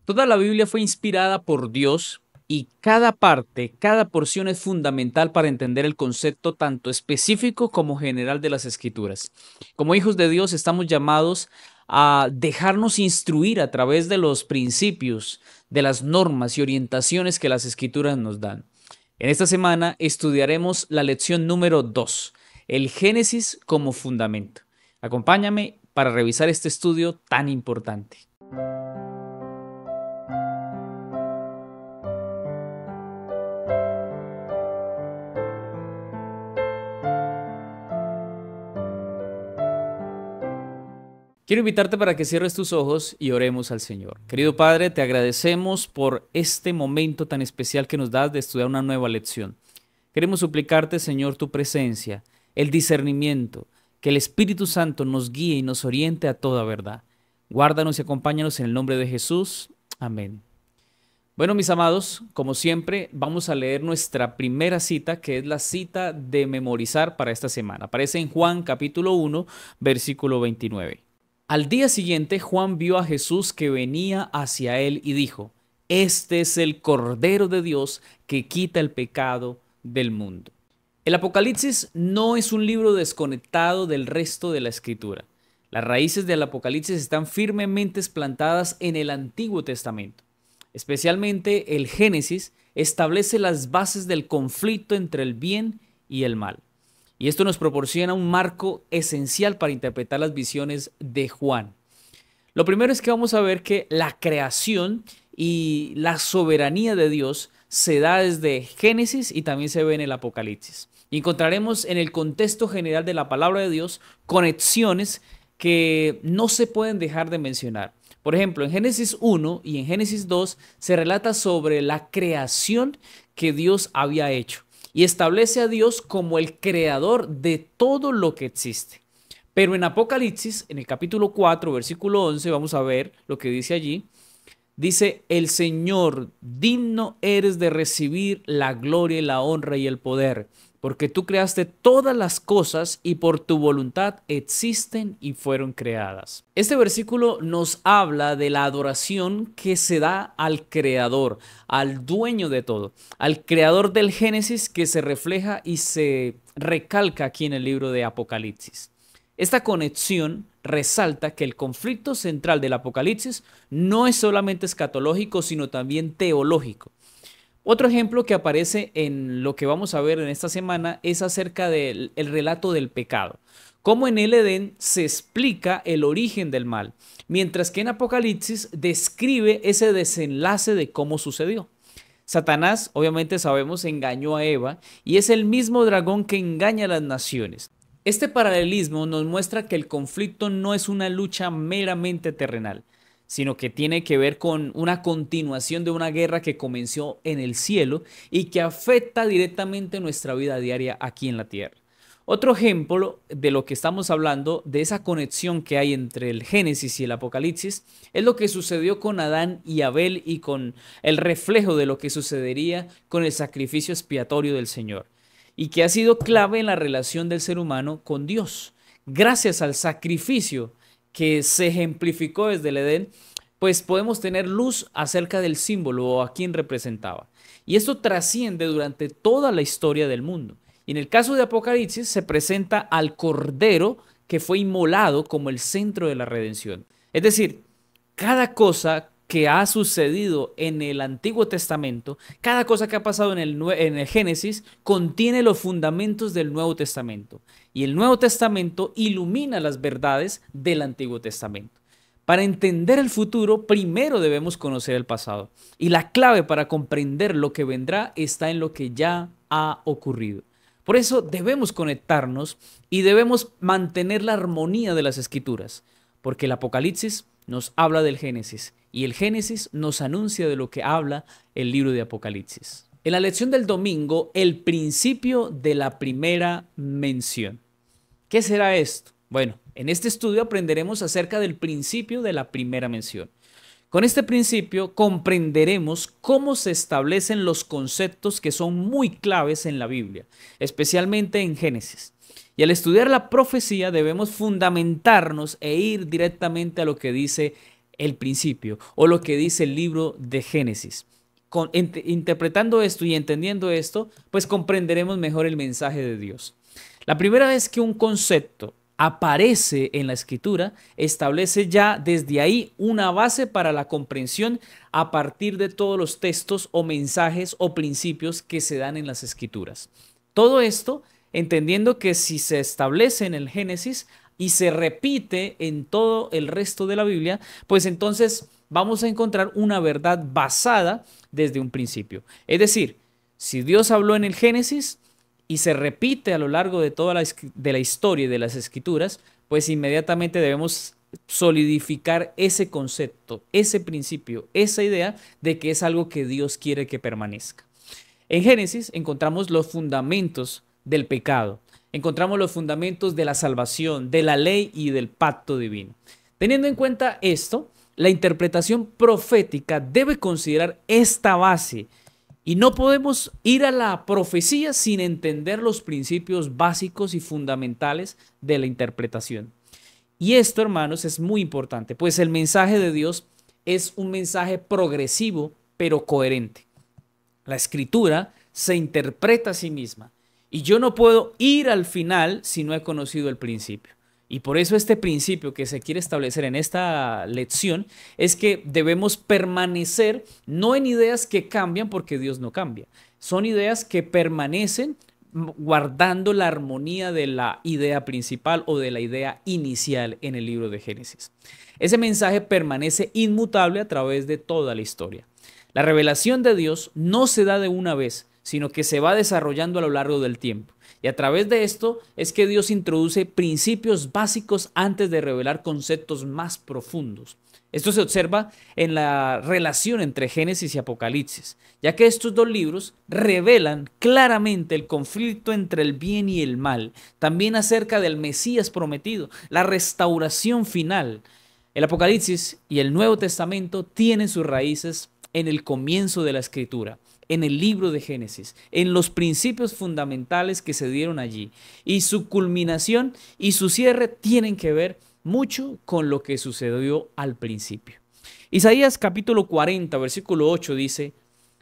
Toda la Biblia fue inspirada por Dios y cada parte, cada porción es fundamental para entender el concepto tanto específico como general de las Escrituras. Como hijos de Dios estamos llamados a dejarnos instruir a través de los principios, de las normas y orientaciones que las Escrituras nos dan. En esta semana estudiaremos la lección número 2, el Génesis como fundamento. Acompáñame para revisar este estudio tan importante. Quiero invitarte para que cierres tus ojos y oremos al Señor. Querido Padre, te agradecemos por este momento tan especial que nos das de estudiar una nueva lección. Queremos suplicarte, Señor, tu presencia, el discernimiento, que el Espíritu Santo nos guíe y nos oriente a toda verdad. Guárdanos y acompáñanos en el nombre de Jesús. Amén. Bueno, mis amados, como siempre, vamos a leer nuestra primera cita, que es la cita de memorizar para esta semana. Aparece en Juan capítulo 1, versículo 29. Al día siguiente, Juan vio a Jesús que venía hacia él y dijo: Este es el Cordero de Dios que quita el pecado del mundo. El Apocalipsis no es un libro desconectado del resto de la Escritura. Las raíces del Apocalipsis están firmemente plantadas en el Antiguo Testamento. Especialmente el Génesis establece las bases del conflicto entre el bien y el mal. Y esto nos proporciona un marco esencial para interpretar las visiones de Juan. Lo primero es que vamos a ver que la creación y la soberanía de Dios se da desde Génesis y también se ve en el Apocalipsis. Y encontraremos en el contexto general de la palabra de Dios conexiones que no se pueden dejar de mencionar. Por ejemplo, en Génesis 1 y en Génesis 2 se relata sobre la creación que Dios había hecho y establece a Dios como el creador de todo lo que existe. Pero en Apocalipsis, en el capítulo 4, versículo 11, vamos a ver lo que dice allí. Dice: el Señor, digno eres de recibir la gloria y la honra y el poder, porque tú creaste todas las cosas y por tu voluntad existen y fueron creadas. Este versículo nos habla de la adoración que se da al Creador, al dueño de todo, al Creador del Génesis, que se refleja y se recalca aquí en el libro de Apocalipsis. Esta conexión resalta que el conflicto central del Apocalipsis no es solamente escatológico, sino también teológico. Otro ejemplo que aparece en lo que vamos a ver en esta semana es acerca del relato del pecado. Cómo en el Edén se explica el origen del mal, mientras que en Apocalipsis describe ese desenlace de cómo sucedió. Satanás, obviamente sabemos, engañó a Eva y es el mismo dragón que engaña a las naciones. Este paralelismo nos muestra que el conflicto no es una lucha meramente terrenal, sino que tiene que ver con una continuación de una guerra que comenzó en el cielo y que afecta directamente nuestra vida diaria aquí en la tierra. Otro ejemplo de lo que estamos hablando, de esa conexión que hay entre el Génesis y el Apocalipsis, es lo que sucedió con Adán y Abel y con el reflejo de lo que sucedería con el sacrificio expiatorio del Señor, y que ha sido clave en la relación del ser humano con Dios. Gracias al sacrificio que se ejemplificó desde el Edén, pues podemos tener luz acerca del símbolo o a quién representaba. Y esto trasciende durante toda la historia del mundo. Y en el caso de Apocalipsis se presenta al Cordero que fue inmolado como el centro de la redención. Es decir, cada cosa que ha sucedido en el Antiguo Testamento, cada cosa que ha pasado en el Génesis, contiene los fundamentos del Nuevo Testamento. Y el Nuevo Testamento ilumina las verdades del Antiguo Testamento. Para entender el futuro, primero debemos conocer el pasado. Y la clave para comprender lo que vendrá está en lo que ya ha ocurrido. Por eso debemos conectarnos y debemos mantener la armonía de las Escrituras, porque el Apocalipsis nos habla del Génesis y el Génesis nos anuncia de lo que habla el libro de Apocalipsis. En la lección del domingo, el principio de la primera mención. ¿Qué será esto? Bueno, en este estudio aprenderemos acerca del principio de la primera mención. Con este principio comprenderemos cómo se establecen los conceptos que son muy claves en la Biblia, especialmente en Génesis. Y al estudiar la profecía debemos fundamentarnos e ir directamente a lo que dice el principio o lo que dice el libro de Génesis. Interpretando esto y entendiendo esto, pues comprenderemos mejor el mensaje de Dios. La primera vez que un concepto aparece en la escritura, establece ya desde ahí una base para la comprensión a partir de todos los textos o mensajes o principios que se dan en las escrituras. Todo esto entendiendo que si se establece en el Génesis y se repite en todo el resto de la Biblia, pues entonces vamos a encontrar una verdad basada desde un principio. Es decir, si Dios habló en el Génesis, y se repite a lo largo de toda la historia y de las escrituras, pues inmediatamente debemos solidificar ese concepto, ese principio, esa idea de que es algo que Dios quiere que permanezca. En Génesis encontramos los fundamentos del pecado, encontramos los fundamentos de la salvación, de la ley y del pacto divino. Teniendo en cuenta esto, la interpretación profética debe considerar esta base. Y no podemos ir a la profecía sin entender los principios básicos y fundamentales de la interpretación. Y esto, hermanos, es muy importante, pues el mensaje de Dios es un mensaje progresivo, pero coherente. La escritura se interpreta a sí misma. Y yo no puedo ir al final si no he conocido el principio. Y por eso este principio que se quiere establecer en esta lección es que debemos permanecer no en ideas que cambian porque Dios no cambia. Son ideas que permanecen guardando la armonía de la idea principal o de la idea inicial en el libro de Génesis. Ese mensaje permanece inmutable a través de toda la historia. La revelación de Dios no se da de una vez, sino que se va desarrollando a lo largo del tiempo. Y a través de esto es que Dios introduce principios básicos antes de revelar conceptos más profundos. Esto se observa en la relación entre Génesis y Apocalipsis, ya que estos dos libros revelan claramente el conflicto entre el bien y el mal, también acerca del Mesías prometido, la restauración final. El Apocalipsis y el Nuevo Testamento tienen sus raíces en el comienzo de la Escritura, en el libro de Génesis, en los principios fundamentales que se dieron allí. Y su culminación y su cierre tienen que ver mucho con lo que sucedió al principio. Isaías capítulo 40, versículo 8 dice: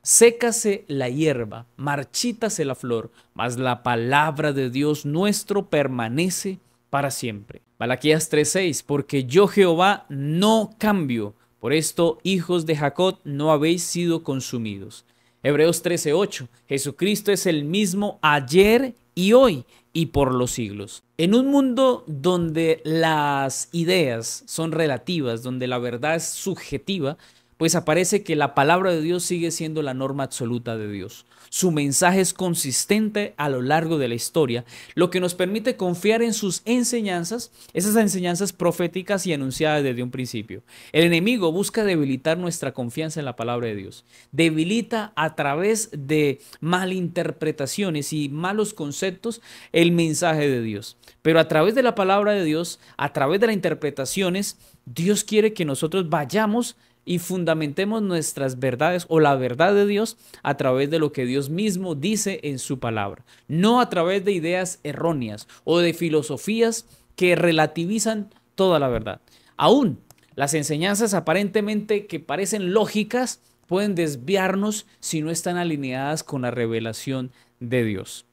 sécase la hierba, marchítase la flor, mas la palabra de Dios nuestro permanece para siempre. Malaquías 3:6, porque yo Jehová no cambio, por esto, hijos de Jacob, no habéis sido consumidos. Hebreos 13:8, Jesucristo es el mismo ayer y hoy y por los siglos. En un mundo donde las ideas son relativas, donde la verdad es subjetiva, pues aparece que la palabra de Dios sigue siendo la norma absoluta de Dios. Su mensaje es consistente a lo largo de la historia, lo que nos permite confiar en sus enseñanzas, esas enseñanzas proféticas y anunciadas desde un principio. El enemigo busca debilitar nuestra confianza en la palabra de Dios. Debilita a través de malinterpretaciones y malos conceptos el mensaje de Dios. Pero a través de la palabra de Dios, a través de las interpretaciones, Dios quiere que nosotros vayamos y fundamentemos nuestras verdades o la verdad de Dios a través de lo que Dios mismo dice en su palabra, no a través de ideas erróneas o de filosofías que relativizan toda la verdad. Aún las enseñanzas aparentemente que parecen lógicas pueden desviarnos si no están alineadas con la revelación de Dios.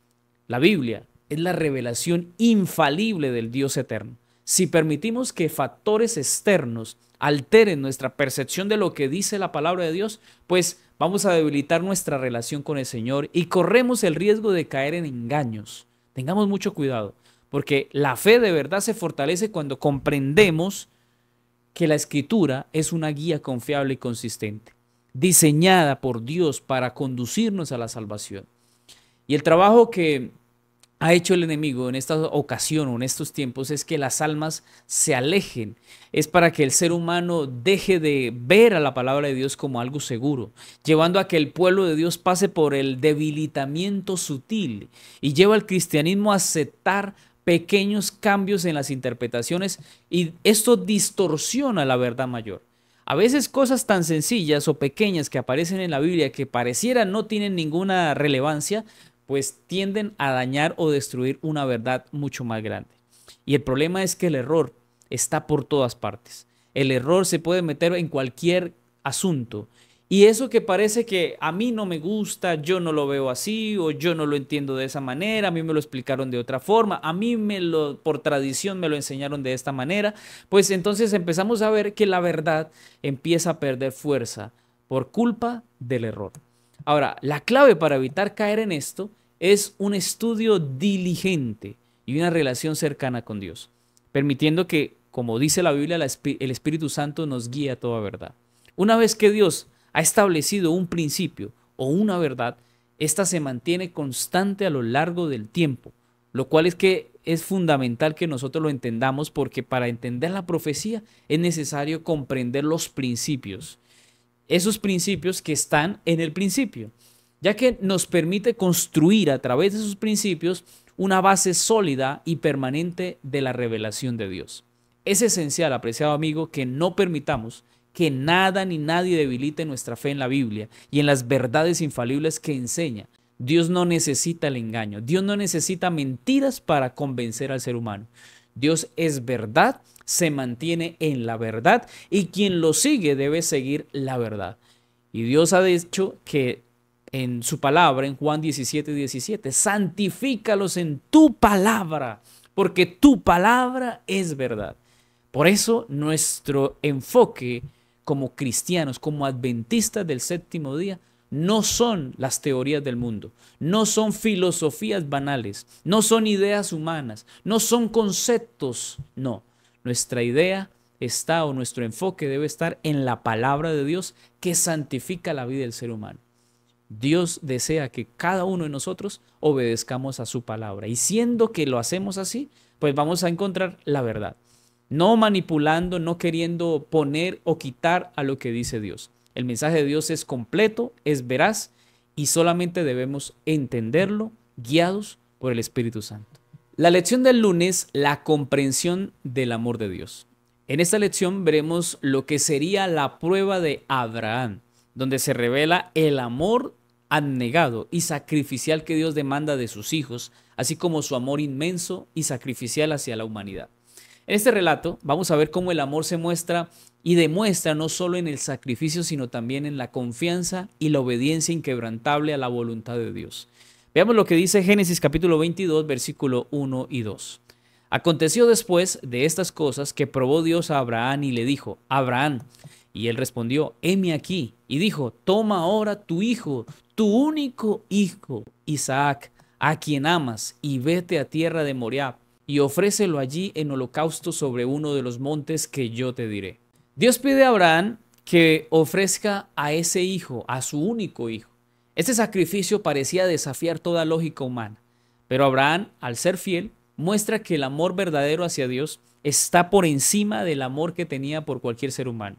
La Biblia es la revelación infalible del Dios eterno. Si permitimos que factores externos alteren nuestra percepción de lo que dice la palabra de Dios, pues vamos a debilitar nuestra relación con el Señor y corremos el riesgo de caer en engaños. Tengamos mucho cuidado, porque la fe de verdad se fortalece cuando comprendemos que la Escritura es una guía confiable y consistente, diseñada por Dios para conducirnos a la salvación. Y el trabajo que ha hecho el enemigo en esta ocasión o en estos tiempos es que las almas se alejen. Es para que el ser humano deje de ver a la palabra de Dios como algo seguro, llevando a que el pueblo de Dios pase por el debilitamiento sutil y lleva al cristianismo a aceptar pequeños cambios en las interpretaciones, y esto distorsiona la verdad mayor. A veces cosas tan sencillas o pequeñas que aparecen en la Biblia que pareciera no tienen ninguna relevancia, pues tienden a dañar o destruir una verdad mucho más grande. Y el problema es que el error está por todas partes. El error se puede meter en cualquier asunto. Y eso que parece que a mí no me gusta, yo no lo veo así o yo no lo entiendo de esa manera, a mí me lo explicaron de otra forma, a mí por tradición me lo enseñaron de esta manera, pues entonces empezamos a ver que la verdad empieza a perder fuerza por culpa del error. Ahora, la clave para evitar caer en esto es un estudio diligente y una relación cercana con Dios, permitiendo que, como dice la Biblia, el Espíritu Santo nos guíe a toda verdad. Una vez que Dios ha establecido un principio o una verdad, esta se mantiene constante a lo largo del tiempo, lo cual es que es fundamental que nosotros lo entendamos porque para entender la profecía es necesario comprender los principios, esos principios que están en el principio, ya que nos permite construir a través de esos principios una base sólida y permanente de la revelación de Dios. Es esencial, apreciado amigo, que no permitamos que nada ni nadie debilite nuestra fe en la Biblia y en las verdades infalibles que enseña. Dios no necesita el engaño, Dios no necesita mentiras para convencer al ser humano. Dios es verdad, se mantiene en la verdad y quien lo sigue debe seguir la verdad. Y Dios ha dicho que en su palabra, en Juan 17:17, santifícalos en tu palabra, porque tu palabra es verdad. Por eso nuestro enfoque como cristianos, como adventistas del séptimo día, no son las teorías del mundo, no son filosofías banales, no son ideas humanas, no son conceptos, no. Nuestra idea está o nuestro enfoque debe estar en la palabra de Dios que santifica la vida del ser humano. Dios desea que cada uno de nosotros obedezcamos a su palabra y siendo que lo hacemos así, pues vamos a encontrar la verdad. No manipulando, no queriendo poner o quitar a lo que dice Dios. El mensaje de Dios es completo, es veraz y solamente debemos entenderlo guiados por el Espíritu Santo. La lección del lunes, la comprensión del amor de Dios. En esta lección veremos lo que sería la prueba de Abraham, donde se revela el amor abnegado y sacrificial que Dios demanda de sus hijos, así como su amor inmenso y sacrificial hacia la humanidad. En este relato vamos a ver cómo el amor se muestra y demuestra no solo en el sacrificio, sino también en la confianza y la obediencia inquebrantable a la voluntad de Dios. Veamos lo que dice Génesis capítulo 22, versículo 1 y 2. Aconteció después de estas cosas que probó Dios a Abraham y le dijo, Abraham, y él respondió, heme aquí, y dijo, toma ahora tu hijo, tu único hijo, Isaac, a quien amas, y vete a tierra de Moriah, y ofrécelo allí en holocausto sobre uno de los montes que yo te diré. Dios pide a Abraham que ofrezca a ese hijo, a su único hijo. Este sacrificio parecía desafiar toda lógica humana, pero Abraham, al ser fiel, muestra que el amor verdadero hacia Dios está por encima del amor que tenía por cualquier ser humano.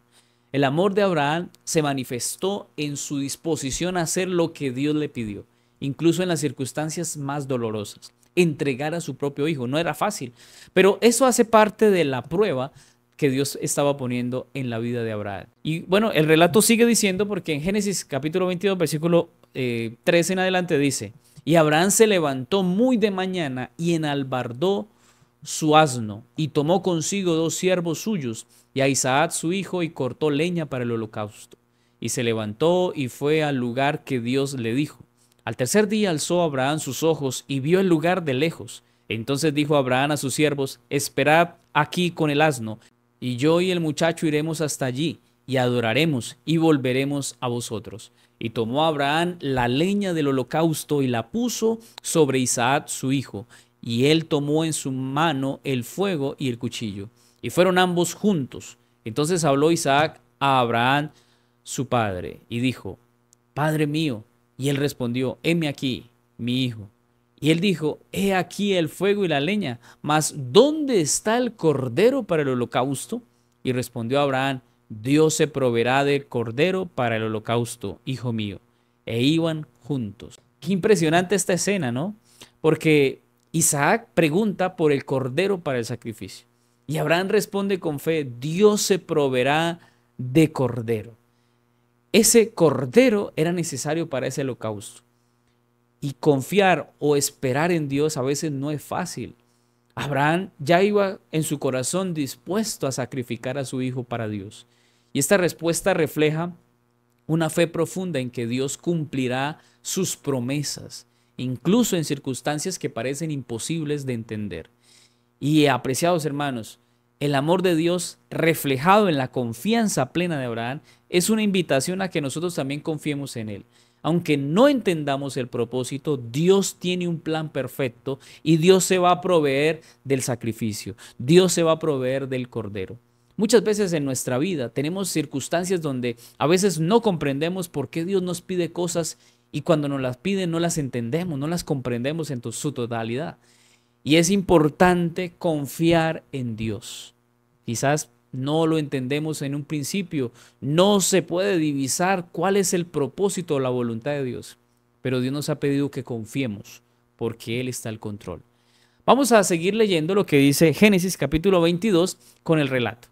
El amor de Abraham se manifestó en su disposición a hacer lo que Dios le pidió, incluso en las circunstancias más dolorosas. Entregar a su propio hijo no era fácil, pero eso hace parte de la prueba que Dios estaba poniendo en la vida de Abraham. Y bueno, el relato sigue diciendo porque en Génesis capítulo 22, versículo 13 en adelante dice, y Abraham se levantó muy de mañana y enalbardó su asno y tomó consigo 2 siervos suyos y a Isaac su hijo y cortó leña para el holocausto. Y se levantó y fue al lugar que Dios le dijo. Al tercer día alzó Abraham sus ojos y vio el lugar de lejos. Entonces dijo Abraham a sus siervos, esperad aquí con el asno, y yo y el muchacho iremos hasta allí, y adoraremos, y volveremos a vosotros. Y tomó Abraham la leña del holocausto y la puso sobre Isaac su hijo, y él tomó en su mano el fuego y el cuchillo, y fueron ambos juntos. Entonces habló Isaac a Abraham su padre, y dijo, Padre mío. Y él respondió, heme aquí, mi hijo. Y él dijo, he aquí el fuego y la leña, mas ¿dónde está el cordero para el holocausto? Y respondió Abraham, Dios se proveerá del cordero para el holocausto, hijo mío. E iban juntos. Qué impresionante esta escena, ¿no? Porque Isaac pregunta por el cordero para el sacrificio. Y Abraham responde con fe, Dios se proveerá de cordero. Ese cordero era necesario para ese holocausto. Y confiar o esperar en Dios a veces no es fácil. Abraham ya iba en su corazón dispuesto a sacrificar a su hijo para Dios. Y esta respuesta refleja una fe profunda en que Dios cumplirá sus promesas, incluso en circunstancias que parecen imposibles de entender. Y apreciados hermanos, el amor de Dios reflejado en la confianza plena de Abraham es una invitación a que nosotros también confiemos en Él. Aunque no entendamos el propósito, Dios tiene un plan perfecto y Dios se va a proveer del sacrificio. Dios se va a proveer del cordero. Muchas veces en nuestra vida tenemos circunstancias donde a veces no comprendemos por qué Dios nos pide cosas y cuando nos las pide no las entendemos, no las comprendemos en su totalidad. Y es importante confiar en Dios. Quizás no lo entendemos en un principio, no se puede divisar cuál es el propósito o la voluntad de Dios, pero Dios nos ha pedido que confiemos porque Él está al control. Vamos a seguir leyendo lo que dice Génesis capítulo 22 con el relato.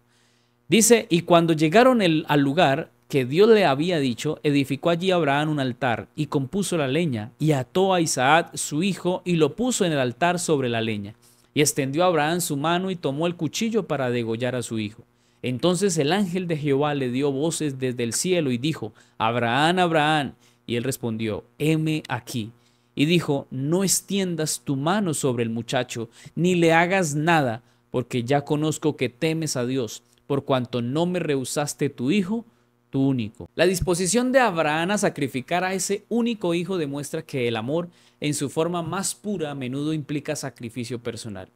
Dice, y cuando llegaron al lugar que Dios le había dicho, edificó allí Abraham un altar y compuso la leña y ató a Isaac su hijo y lo puso en el altar sobre la leña. Y extendió Abraham su mano y tomó el cuchillo para degollar a su hijo. Entonces el ángel de Jehová le dio voces desde el cielo y dijo, Abraham, Abraham. Y él respondió, heme aquí. Y dijo, no extiendas tu mano sobre el muchacho, ni le hagas nada, porque ya conozco que temes a Dios, por cuanto no me rehusaste tu hijo, tu único. La disposición de Abraham a sacrificar a ese único hijo demuestra que el amor en su forma más pura a menudo implica sacrificio personal.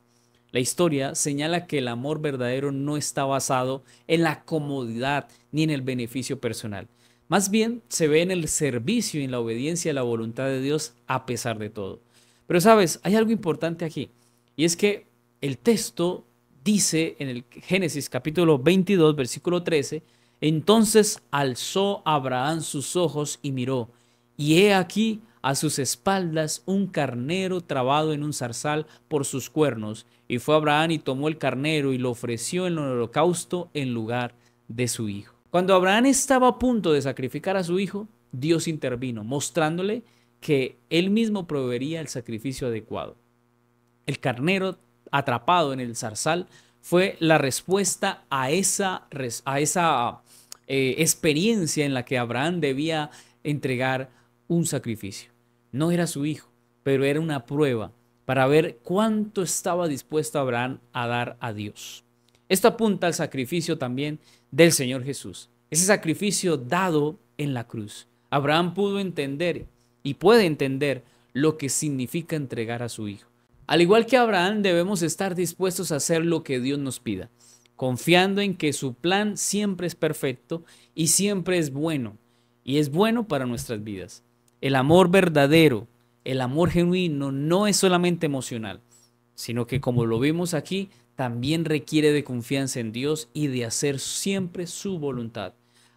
La historia señala que el amor verdadero no está basado en la comodidad ni en el beneficio personal. Más bien se ve en el servicio y en la obediencia a la voluntad de Dios a pesar de todo. Pero sabes, hay algo importante aquí y es que el texto dice en el Génesis capítulo 22 versículo 13, entonces alzó Abraham sus ojos y miró, y he aquí a sus espaldas un carnero trabado en un zarzal por sus cuernos. Y fue Abraham y tomó el carnero y lo ofreció en el holocausto en lugar de su hijo. Cuando Abraham estaba a punto de sacrificar a su hijo, Dios intervino, mostrándole que él mismo proveería el sacrificio adecuado. El carnero atrapado en el zarzal fue la respuesta a esa experiencia en la que Abraham debía entregar un sacrificio. No era su hijo, pero era una prueba para ver cuánto estaba dispuesto Abraham a dar a Dios. Esto apunta al sacrificio también del Señor Jesús, ese sacrificio dado en la cruz. Abraham pudo entender y puede entender lo que significa entregar a su hijo. Al igual que Abraham, debemos estar dispuestos a hacer lo que Dios nos pida, confiando en que su plan siempre es perfecto y siempre es bueno, y es bueno para nuestras vidas. El amor verdadero, el amor genuino no es solamente emocional, sino que como lo vimos aquí, también requiere de confianza en Dios y de hacer siempre su voluntad.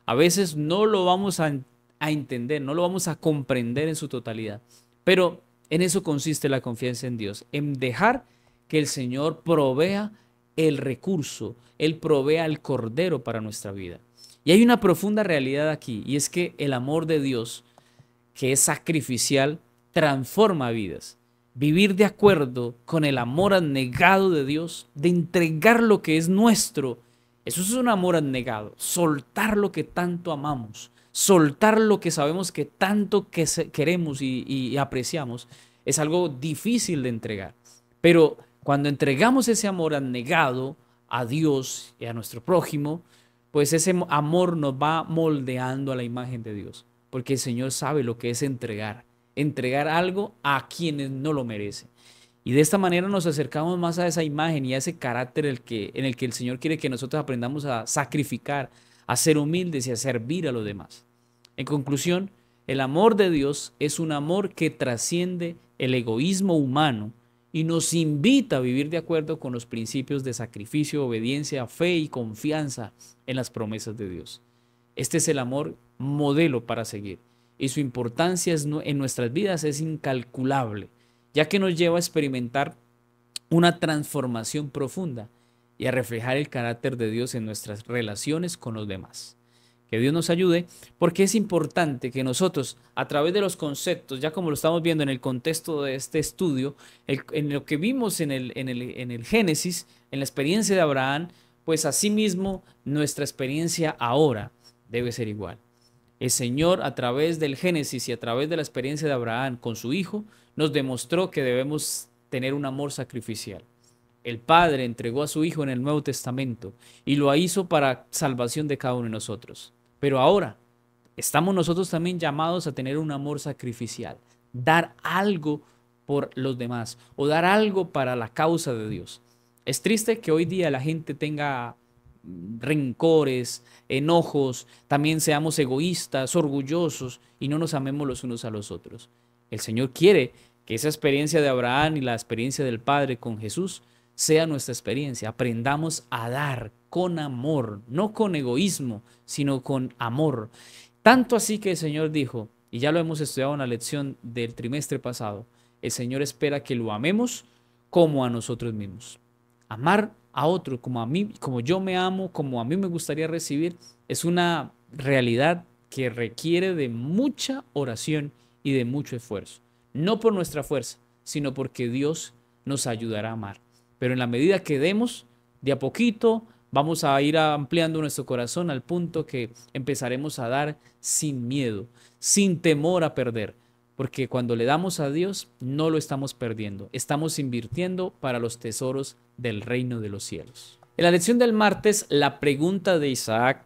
A veces no lo vamos a entender, no lo vamos a comprender en su totalidad, pero en eso consiste la confianza en Dios, en dejar que el Señor provea el recurso, Él provea el cordero para nuestra vida. Y hay una profunda realidad aquí, y es que el amor de Dios, que es sacrificial, transforma vidas. Vivir de acuerdo con el amor abnegado de Dios, de entregar lo que es nuestro, eso es un amor abnegado, soltar lo que tanto amamos, soltar lo que sabemos que tanto queremos y apreciamos, es algo difícil de entregar. Pero cuando entregamos ese amor abnegado a Dios y a nuestro prójimo, pues ese amor nos va moldeando a la imagen de Dios, porque el Señor sabe lo que es entregar algo a quienes no lo merecen. Y de esta manera nos acercamos más a esa imagen y a ese carácter en el que el Señor quiere que nosotros aprendamos a sacrificar, a ser humildes y a servir a los demás. En conclusión, el amor de Dios es un amor que trasciende el egoísmo humano y nos invita a vivir de acuerdo con los principios de sacrificio, obediencia, fe y confianza en las promesas de Dios. Este es el amor modelo para seguir y su importancia en nuestras vidas es incalculable, ya que nos lleva a experimentar una transformación profunda y a reflejar el carácter de Dios en nuestras relaciones con los demás. Que Dios nos ayude, porque es importante que nosotros, a través de los conceptos, ya como lo estamos viendo en el contexto de este estudio, en lo que vimos en el Génesis, en la experiencia de Abraham, pues asimismo nuestra experiencia ahora debe ser igual. El Señor, a través del Génesis y a través de la experiencia de Abraham con su hijo, nos demostró que debemos tener un amor sacrificial. El Padre entregó a su Hijo en el Nuevo Testamento y lo hizo para salvación de cada uno de nosotros. Pero ahora estamos nosotros también llamados a tener un amor sacrificial, dar algo por los demás o dar algo para la causa de Dios. Es triste que hoy día la gente tenga rencores, enojos, también seamos egoístas, orgullosos y no nos amemos los unos a los otros. El Señor quiere que esa experiencia de Abraham y la experiencia del Padre con Jesús sea nuestra experiencia. Aprendamos a dar con amor, no con egoísmo, sino con amor. Tanto así que el Señor dijo, y ya lo hemos estudiado en la lección del trimestre pasado, el Señor espera que lo amemos como a nosotros mismos. Amar a otro como a mí, como yo me amo, como a mí me gustaría recibir, es una realidad que requiere de mucha oración y de mucho esfuerzo. No por nuestra fuerza, sino porque Dios nos ayudará a amar. Pero en la medida que demos, de a poquito, vamos a ir ampliando nuestro corazón al punto que empezaremos a dar sin miedo, sin temor a perder. Porque cuando le damos a Dios, no lo estamos perdiendo. Estamos invirtiendo para los tesoros del reino de los cielos. En la lección del martes, la pregunta de Isaac,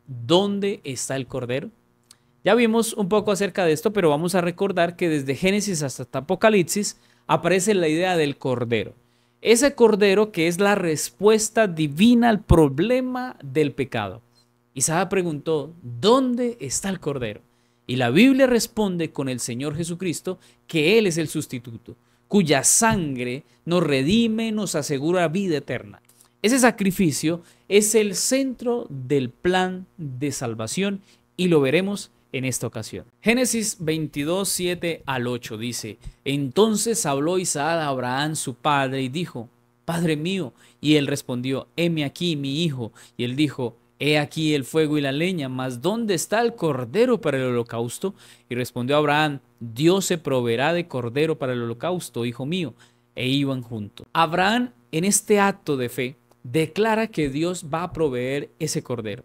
¿dónde está el cordero? Ya vimos un poco acerca de esto, pero vamos a recordar que desde Génesis hasta Apocalipsis aparece la idea del cordero. Ese cordero que es la respuesta divina al problema del pecado. Isaac preguntó, ¿dónde está el cordero? Y la Biblia responde con el Señor Jesucristo que Él es el sustituto, cuya sangre nos redime, nos asegura vida eterna. Ese sacrificio es el centro del plan de salvación y lo veremos en esta ocasión. Génesis 22, 7 al 8 dice, entonces habló Isaac a Abraham su padre y dijo, Padre mío, y él respondió, heme aquí mi hijo, y él dijo, he aquí el fuego y la leña, mas ¿dónde está el cordero para el holocausto? Y respondió Abraham, Dios se proveerá de cordero para el holocausto, hijo mío. E iban juntos. Abraham, en este acto de fe, declara que Dios va a proveer ese cordero.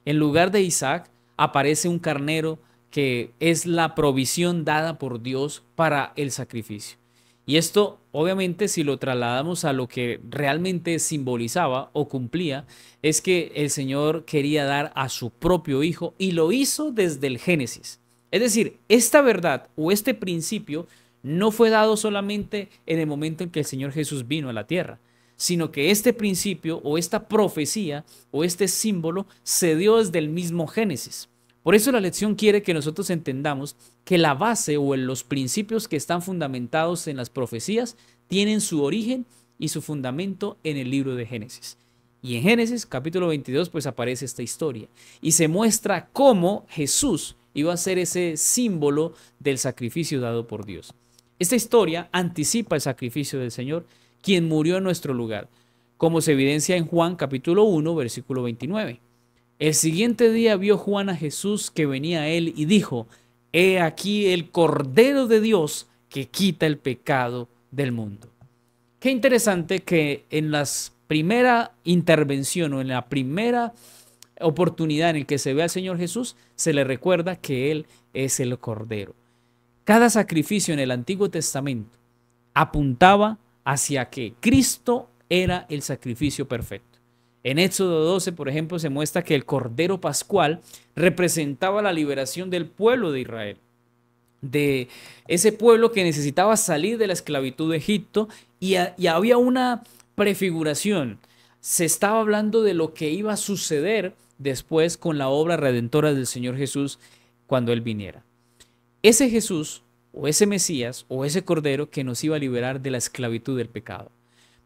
En lugar de Isaac, aparece un carnero que es la provisión dada por Dios para el sacrificio. Y esto, obviamente, si lo trasladamos a lo que realmente simbolizaba o cumplía, es que el Señor quería dar a su propio Hijo y lo hizo desde el Génesis. Es decir, esta verdad o este principio no fue dado solamente en el momento en que el Señor Jesús vino a la tierra, sino que este principio o esta profecía o este símbolo se dio desde el mismo Génesis. Por eso la lección quiere que nosotros entendamos que la base o los principios que están fundamentados en las profecías tienen su origen y su fundamento en el libro de Génesis. Y en Génesis capítulo 22 pues aparece esta historia y se muestra cómo Jesús iba a ser ese símbolo del sacrificio dado por Dios. Esta historia anticipa el sacrificio del Señor, quien murió en nuestro lugar, como se evidencia en Juan capítulo 1 versículo 29. El siguiente día vio Juan a Jesús que venía a él y dijo, he aquí el Cordero de Dios que quita el pecado del mundo. Qué interesante que en la primera intervención o en la primera oportunidad en la que se ve al Señor Jesús, se le recuerda que Él es el Cordero. Cada sacrificio en el Antiguo Testamento apuntaba hacia que Cristo era el sacrificio perfecto. En Éxodo 12, por ejemplo, se muestra que el Cordero Pascual representaba la liberación del pueblo de Israel, de ese pueblo que necesitaba salir de la esclavitud de Egipto y había una prefiguración. Se estaba hablando de lo que iba a suceder después con la obra redentora del Señor Jesús cuando Él viniera. Ese Jesús o ese Mesías o ese Cordero que nos iba a liberar de la esclavitud del pecado.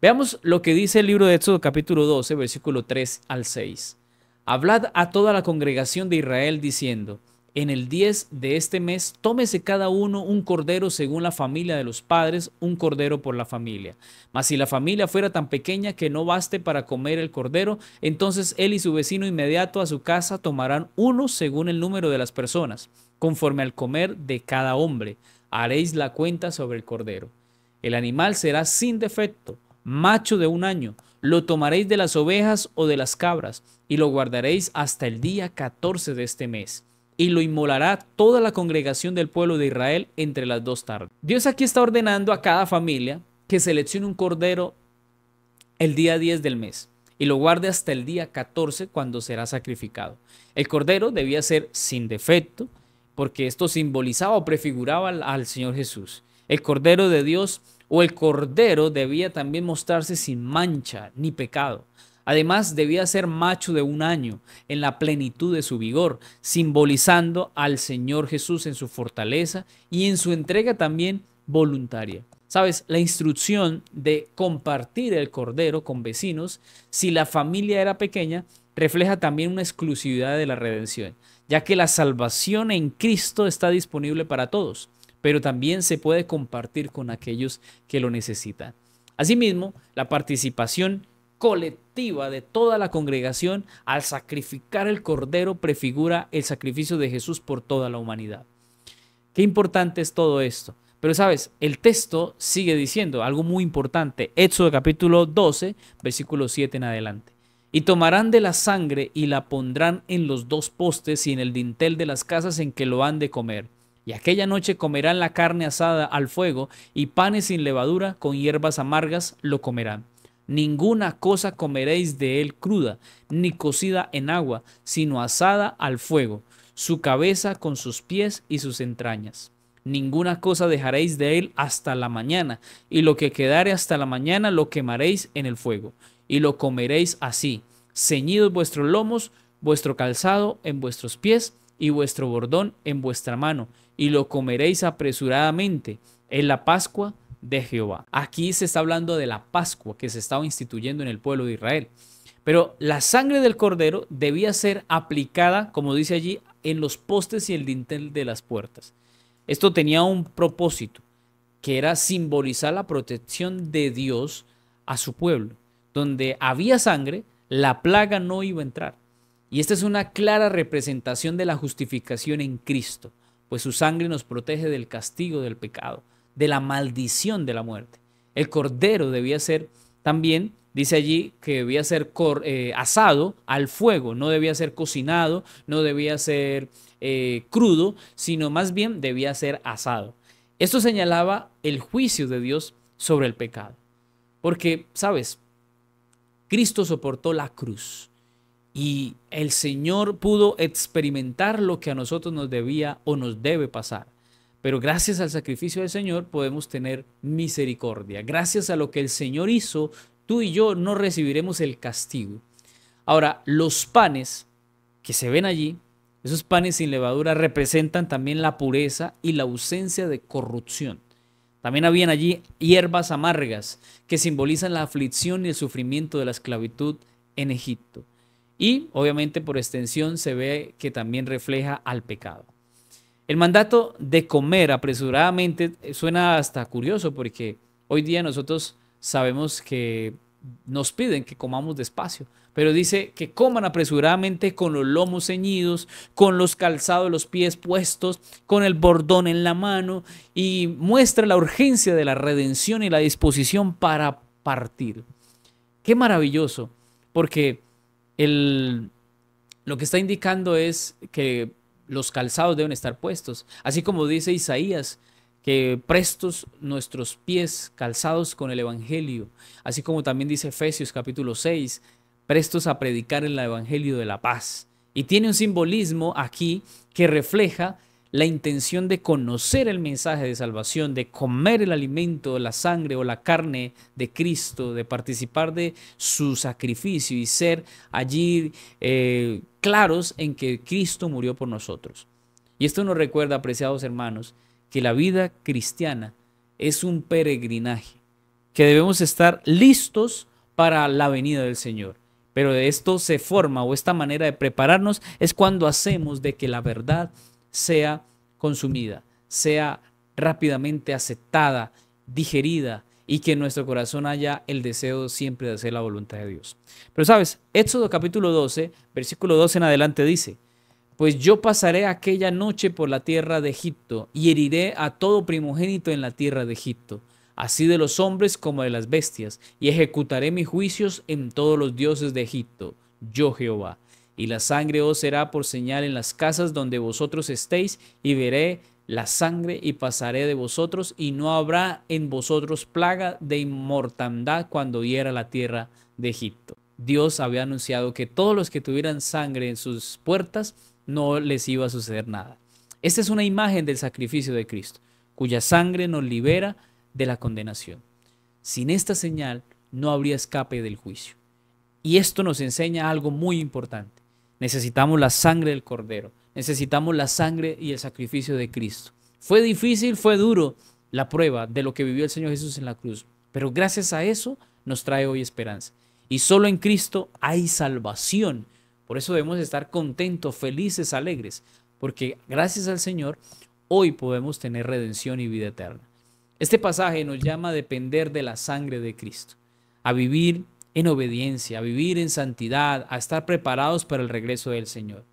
Veamos lo que dice el libro de Éxodo capítulo 12, versículo 3 al 6. Hablad a toda la congregación de Israel diciendo, en el 10 de este mes, tómese cada uno un cordero según la familia de los padres, un cordero por la familia. Mas si la familia fuera tan pequeña que no baste para comer el cordero, entonces él y su vecino inmediato a su casa tomarán uno según el número de las personas, conforme al comer de cada hombre. Haréis la cuenta sobre el cordero. El animal será sin defecto, macho de 1 año. Lo tomaréis de las ovejas o de las cabras, y lo guardaréis hasta el día 14 de este mes. Y lo inmolará toda la congregación del pueblo de Israel entre las 2 tardes. Dios aquí está ordenando a cada familia que seleccione un cordero el día 10 del mes y lo guarde hasta el día 14 cuando será sacrificado. El cordero debía ser sin defecto, porque esto simbolizaba o prefiguraba al Señor Jesús. El cordero de Dios o el cordero debía también mostrarse sin mancha ni pecado. Además, debía ser macho de 1 año, en la plenitud de su vigor, simbolizando al Señor Jesús en su fortaleza y en su entrega también voluntaria. ¿Sabes? La instrucción de compartir el cordero con vecinos, si la familia era pequeña, refleja también una exclusividad de la redención, ya que la salvación en Cristo está disponible para todos, pero también se puede compartir con aquellos que lo necesitan. Asimismo, la participación colectiva de toda la congregación al sacrificar el cordero prefigura el sacrificio de Jesús por toda la humanidad. Qué importante es todo esto. Pero sabes, el texto sigue diciendo algo muy importante. Éxodo capítulo 12, versículo 7 en adelante. Y tomarán de la sangre y la pondrán en los 2 postes y en el dintel de las casas en que lo han de comer. Y aquella noche comerán la carne asada al fuego y panes sin levadura con hierbas amargas lo comerán. Ninguna cosa comeréis de él cruda, ni cocida en agua, sino asada al fuego, su cabeza con sus pies y sus entrañas. Ninguna cosa dejaréis de él hasta la mañana, y lo que quedare hasta la mañana lo quemaréis en el fuego, y lo comeréis así, ceñidos vuestros lomos, vuestro calzado en vuestros pies, y vuestro bordón en vuestra mano, y lo comeréis apresuradamente, en la Pascua de Jehová. Aquí se está hablando de la Pascua que se estaba instituyendo en el pueblo de Israel. Pero la sangre del cordero debía ser aplicada, como dice allí, en los postes y el dintel de las puertas. Esto tenía un propósito, que era simbolizar la protección de Dios a su pueblo. Donde había sangre, la plaga no iba a entrar. Y esta es una clara representación de la justificación en Cristo, pues su sangre nos protege del castigo del pecado, de la maldición de la muerte. El cordero debía ser también, dice allí, que debía ser asado al fuego, no debía ser cocinado, no debía ser crudo, sino más bien debía ser asado. Esto señalaba el juicio de Dios sobre el pecado. Porque, ¿sabes? Cristo soportó la cruz y el Señor pudo experimentar lo que a nosotros nos debía o nos debe pasar. Pero gracias al sacrificio del Señor podemos tener misericordia. Gracias a lo que el Señor hizo, tú y yo no recibiremos el castigo. Ahora, los panes que se ven allí, esos panes sin levadura, representan también la pureza y la ausencia de corrupción. También habían allí hierbas amargas que simbolizan la aflicción y el sufrimiento de la esclavitud en Egipto. Y obviamente por extensión se ve que también refleja al pecado. El mandato de comer apresuradamente suena hasta curioso porque hoy día nosotros sabemos que nos piden que comamos despacio, pero dice que coman apresuradamente con los lomos ceñidos, con los calzados, los pies puestos, con el bordón en la mano, y muestra la urgencia de la redención y la disposición para partir. Qué maravilloso, porque lo que está indicando es que los calzados deben estar puestos, así como dice Isaías, que prestos nuestros pies calzados con el evangelio, así como también dice Efesios capítulo 6, prestos a predicar el evangelio de la paz. Y tiene un simbolismo aquí que refleja la intención de conocer el mensaje de salvación, de comer el alimento, la sangre o la carne de Cristo, de participar de su sacrificio y ser allí claros en que Cristo murió por nosotros. Y esto nos recuerda, apreciados hermanos, que la vida cristiana es un peregrinaje, que debemos estar listos para la venida del Señor. Pero de esto se forma, o esta manera de prepararnos es cuando hacemos de que la verdad sea consumida, sea rápidamente aceptada, digerida, y que en nuestro corazón haya el deseo siempre de hacer la voluntad de Dios. Pero sabes, Éxodo capítulo 12, versículo 12 en adelante dice: pues yo pasaré aquella noche por la tierra de Egipto y heriré a todo primogénito en la tierra de Egipto, así de los hombres como de las bestias, y ejecutaré mis juicios en todos los dioses de Egipto, yo Jehová. Y la sangre os será por señal en las casas donde vosotros estéis, y veré la sangre y pasaré de vosotros, y no habrá en vosotros plaga de mortandad cuando hiera la tierra de Egipto. Dios había anunciado que todos los que tuvieran sangre en sus puertas no les iba a suceder nada. Esta es una imagen del sacrificio de Cristo, cuya sangre nos libera de la condenación. Sin esta señal no habría escape del juicio. Y esto nos enseña algo muy importante. Necesitamos la sangre del Cordero. Necesitamos la sangre y el sacrificio de Cristo. Fue difícil, fue duro la prueba de lo que vivió el Señor Jesús en la cruz, pero gracias a eso nos trae hoy esperanza. Y solo en Cristo hay salvación. Por eso debemos estar contentos, felices, alegres, porque gracias al Señor hoy podemos tener redención y vida eterna. Este pasaje nos llama a depender de la sangre de Cristo, a vivir en obediencia, a vivir en santidad, a estar preparados para el regreso del Señor.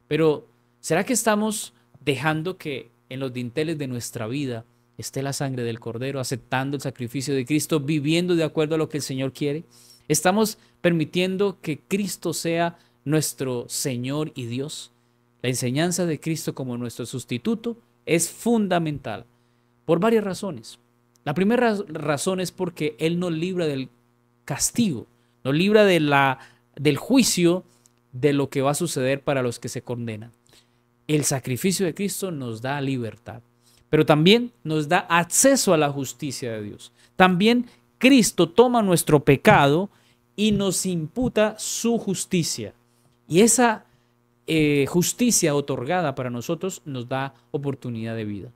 Pero, ¿será que estamos dejando que en los dinteles de nuestra vida esté la sangre del Cordero, aceptando el sacrificio de Cristo, viviendo de acuerdo a lo que el Señor quiere? ¿Estamos permitiendo que Cristo sea nuestro Señor y Dios? La enseñanza de Cristo como nuestro sustituto es fundamental por varias razones. La primera razón es porque Él nos libra del castigo, nos libra del juicio de lo que va a suceder para los que se condenan. El sacrificio de Cristo nos da libertad, pero también nos da acceso a la justicia de Dios. También Cristo toma nuestro pecado y nos imputa su justicia. Y esa justicia otorgada para nosotros nos da oportunidad de vida.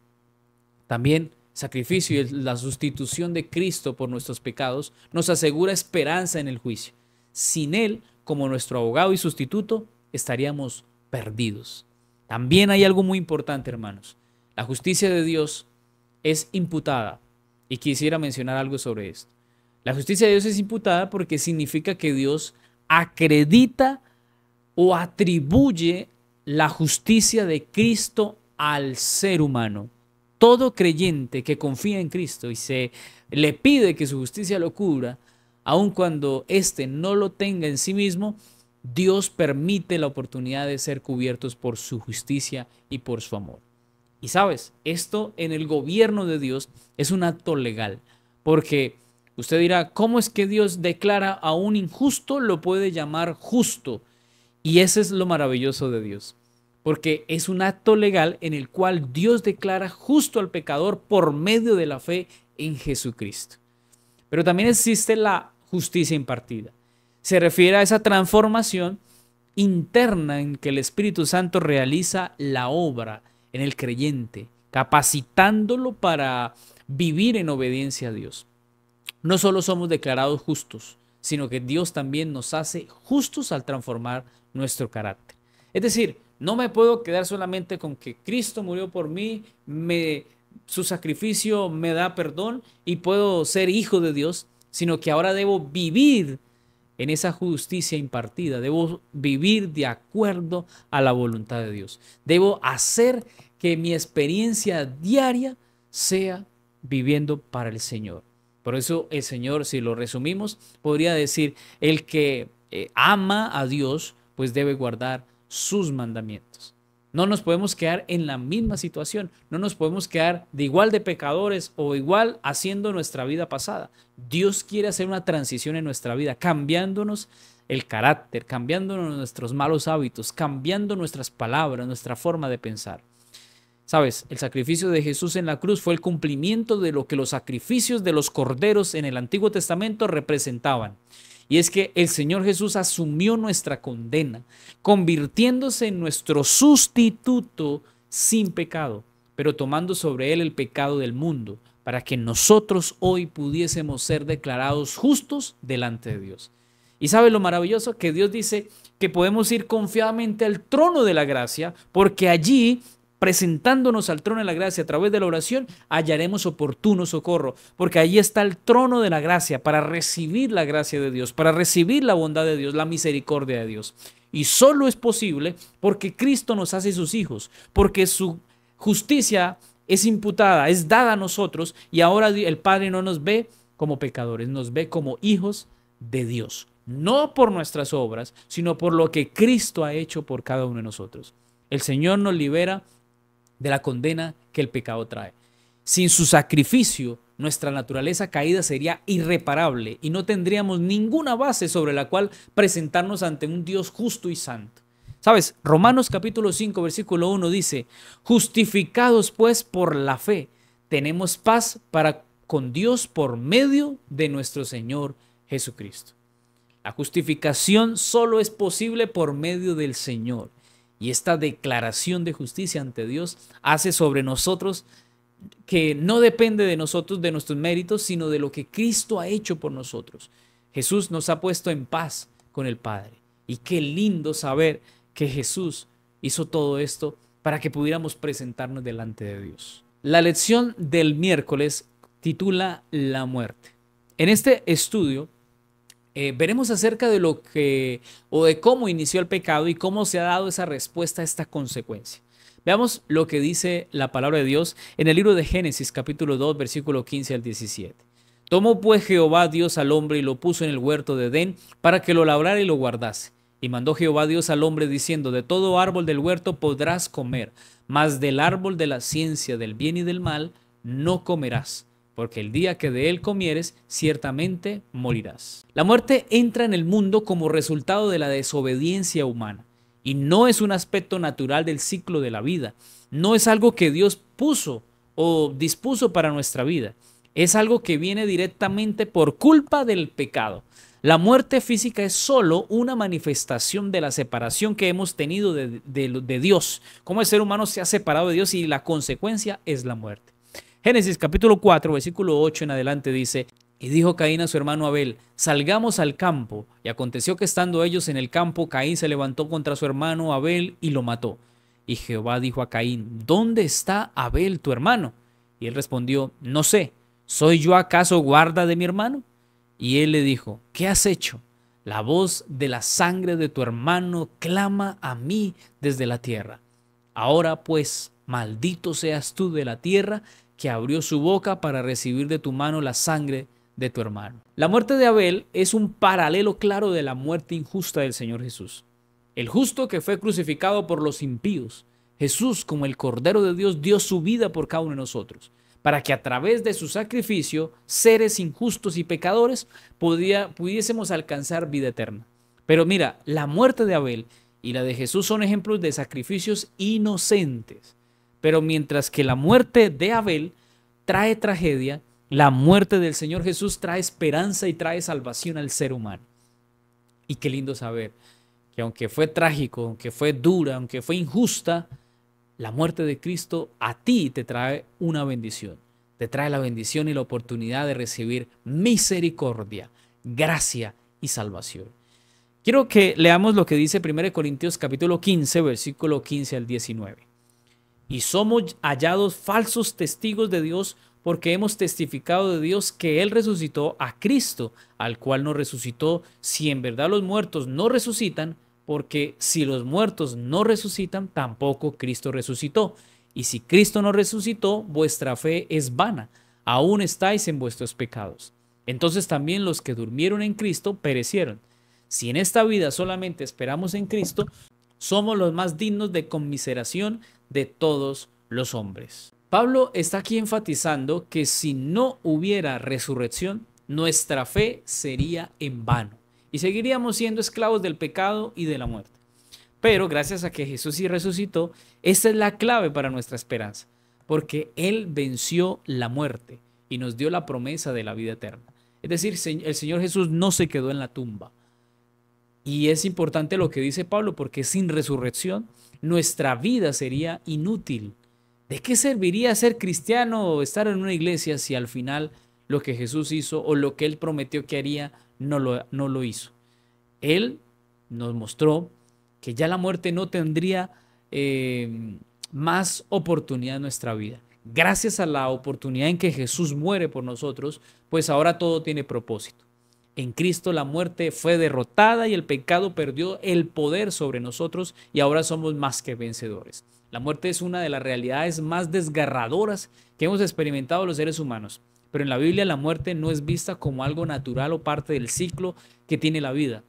También sacrificio y la sustitución de Cristo por nuestros pecados nos asegura esperanza en el juicio. Sin Él, como nuestro abogado y sustituto, estaríamos perdidos. También hay algo muy importante, hermanos. La justicia de Dios es imputada. Y quisiera mencionar algo sobre esto. La justicia de Dios es imputada porque significa que Dios acredita o atribuye la justicia de Cristo al ser humano. Todo creyente que confía en Cristo y se le pide que su justicia lo cubra, aun cuando éste no lo tenga en sí mismo, Dios permite la oportunidad de ser cubiertos por su justicia y por su amor. Y sabes, esto en el gobierno de Dios es un acto legal, porque usted dirá, ¿cómo es que Dios declara a un injusto, lo puede llamar justo? Y eso es lo maravilloso de Dios, porque es un acto legal en el cual Dios declara justo al pecador por medio de la fe en Jesucristo. Pero también existe la justicia impartida. Se refiere a esa transformación interna en que el Espíritu Santo realiza la obra en el creyente, capacitándolo para vivir en obediencia a Dios. No solo somos declarados justos, sino que Dios también nos hace justos al transformar nuestro carácter. Es decir, no me puedo quedar solamente con que Cristo murió por mí, su sacrificio me da perdón y puedo ser hijo de Dios, sino que ahora debo vivir en esa justicia impartida, debo vivir de acuerdo a la voluntad de Dios. Debo hacer que mi experiencia diaria sea viviendo para el Señor. Por eso el Señor, si lo resumimos, podría decir, el que ama a Dios, pues debe guardar sus mandamientos. No nos podemos quedar en la misma situación, no nos podemos quedar de igual de pecadores o igual haciendo nuestra vida pasada. Dios quiere hacer una transición en nuestra vida, cambiándonos el carácter, cambiándonos nuestros malos hábitos, cambiando nuestras palabras, nuestra forma de pensar. Sabes, el sacrificio de Jesús en la cruz fue el cumplimiento de lo que los sacrificios de los corderos en el Antiguo Testamento representaban. Y es que el Señor Jesús asumió nuestra condena, convirtiéndose en nuestro sustituto sin pecado, pero tomando sobre él el pecado del mundo, para que nosotros hoy pudiésemos ser declarados justos delante de Dios. Y ¿sabe lo maravilloso? Que Dios dice que podemos ir confiadamente al trono de la gracia, porque allí presentándonos al trono de la gracia a través de la oración, hallaremos oportuno socorro, porque allí está el trono de la gracia para recibir la gracia de Dios, para recibir la bondad de Dios, la misericordia de Dios. Y solo es posible porque Cristo nos hace sus hijos, porque su justicia es imputada, es dada a nosotros, y ahora el Padre no nos ve como pecadores, nos ve como hijos de Dios. No por nuestras obras, sino por lo que Cristo ha hecho por cada uno de nosotros. El Señor nos libera de la condena que el pecado trae. Sin su sacrificio, nuestra naturaleza caída sería irreparable y no tendríamos ninguna base sobre la cual presentarnos ante un Dios justo y santo. ¿Sabes? Romanos capítulo 5, versículo 1 dice, justificados pues por la fe, tenemos paz para con Dios por medio de nuestro Señor Jesucristo. La justificación solo es posible por medio del Señor. Y esta declaración de justicia ante Dios hace sobre nosotros que no depende de nosotros, de nuestros méritos, sino de lo que Cristo ha hecho por nosotros. Jesús nos ha puesto en paz con el Padre. Y qué lindo saber que Jesús hizo todo esto para que pudiéramos presentarnos delante de Dios. La lección del miércoles titula La muerte. En este estudio veremos acerca de lo que o de cómo inició el pecado y cómo se ha dado esa respuesta a esta consecuencia. Veamos lo que dice la palabra de Dios en el libro de Génesis capítulo 2 versículo 15 al 17. Tomó pues Jehová Dios al hombre y lo puso en el huerto de Edén para que lo labrara y lo guardase. Y mandó Jehová Dios al hombre diciendo, de todo árbol del huerto podrás comer, mas del árbol de la ciencia del bien y del mal no comerás, porque el día que de él comieres, ciertamente morirás. La muerte entra en el mundo como resultado de la desobediencia humana y no es un aspecto natural del ciclo de la vida. No es algo que Dios puso o dispuso para nuestra vida. Es algo que viene directamente por culpa del pecado. La muerte física es solo una manifestación de la separación que hemos tenido de Dios. Cómo el ser humano se ha separado de Dios y la consecuencia es la muerte. Génesis capítulo 4, versículo 8 en adelante dice, y dijo Caín a su hermano Abel, salgamos al campo. Y aconteció que estando ellos en el campo, Caín se levantó contra su hermano Abel y lo mató. Y Jehová dijo a Caín, ¿dónde está Abel tu hermano? Y él respondió, no sé, ¿soy yo acaso guarda de mi hermano? Y él le dijo, ¿qué has hecho? La voz de la sangre de tu hermano clama a mí desde la tierra. Ahora pues, maldito seas tú de la tierra, que abrió su boca para recibir de tu mano la sangre de tu hermano. La muerte de Abel es un paralelo claro de la muerte injusta del Señor Jesús. El justo que fue crucificado por los impíos. Jesús, como el Cordero de Dios, dio su vida por cada uno de nosotros, para que a través de su sacrificio, seres injustos y pecadores, pudiésemos alcanzar vida eterna. Pero mira, la muerte de Abel y la de Jesús son ejemplos de sacrificios inocentes. Pero mientras que la muerte de Abel trae tragedia, la muerte del Señor Jesús trae esperanza y trae salvación al ser humano. Y qué lindo saber que aunque fue trágico, aunque fue dura, aunque fue injusta, la muerte de Cristo a ti te trae una bendición. Te trae la bendición y la oportunidad de recibir misericordia, gracia y salvación. Quiero que leamos lo que dice 1 Corintios capítulo 15, versículo 15 al 19. Y somos hallados falsos testigos de Dios porque hemos testificado de Dios que Él resucitó a Cristo, al cual no resucitó, si en verdad los muertos no resucitan, porque si los muertos no resucitan, tampoco Cristo resucitó. Y si Cristo no resucitó, vuestra fe es vana, aún estáis en vuestros pecados. Entonces también los que durmieron en Cristo perecieron. Si en esta vida solamente esperamos en Cristo, somos los más dignos de conmiseración de todos los hombres. Pablo está aquí enfatizando que si no hubiera resurrección, nuestra fe sería en vano y seguiríamos siendo esclavos del pecado y de la muerte. Pero gracias a que Jesús sí resucitó, esta es la clave para nuestra esperanza, porque Él venció la muerte y nos dio la promesa de la vida eterna. Es decir, el Señor Jesús no se quedó en la tumba. Y es importante lo que dice Pablo, porque sin resurrección nuestra vida sería inútil. ¿De qué serviría ser cristiano o estar en una iglesia si al final lo que Jesús hizo o lo que Él prometió que haría no lo hizo? Él nos mostró que ya la muerte no tendría más oportunidad en nuestra vida. Gracias a la oportunidad en que Jesús muere por nosotros, pues ahora todo tiene propósito. En Cristo la muerte fue derrotada y el pecado perdió el poder sobre nosotros y ahora somos más que vencedores. La muerte es una de las realidades más desgarradoras que hemos experimentado los seres humanos. Pero en la Biblia la muerte no es vista como algo natural o parte del ciclo que tiene la vida,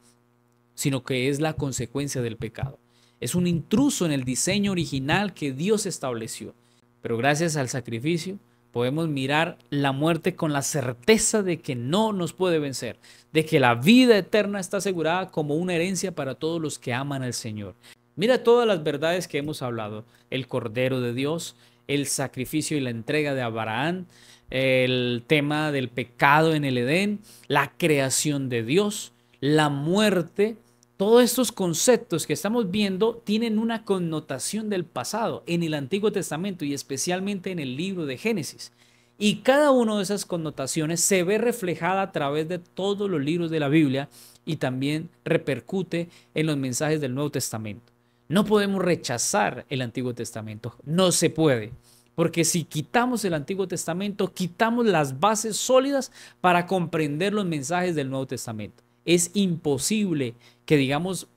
sino que es la consecuencia del pecado. Es un intruso en el diseño original que Dios estableció. Pero gracias al sacrificio podemos mirar la muerte con la certeza de que no nos puede vencer, de que la vida eterna está asegurada como una herencia para todos los que aman al Señor. Mira todas las verdades que hemos hablado: el Cordero de Dios, el sacrificio y la entrega de Abraham, el tema del pecado en el Edén, la creación de Dios, la muerte. Todos estos conceptos que estamos viendo tienen una connotación del pasado en el Antiguo Testamento y especialmente en el libro de Génesis. Y cada una de esas connotaciones se ve reflejada a través de todos los libros de la Biblia y también repercute en los mensajes del Nuevo Testamento. No podemos rechazar el Antiguo Testamento, no se puede. Porque si quitamos el Antiguo Testamento, quitamos las bases sólidas para comprender los mensajes del Nuevo Testamento. Es imposible que digamos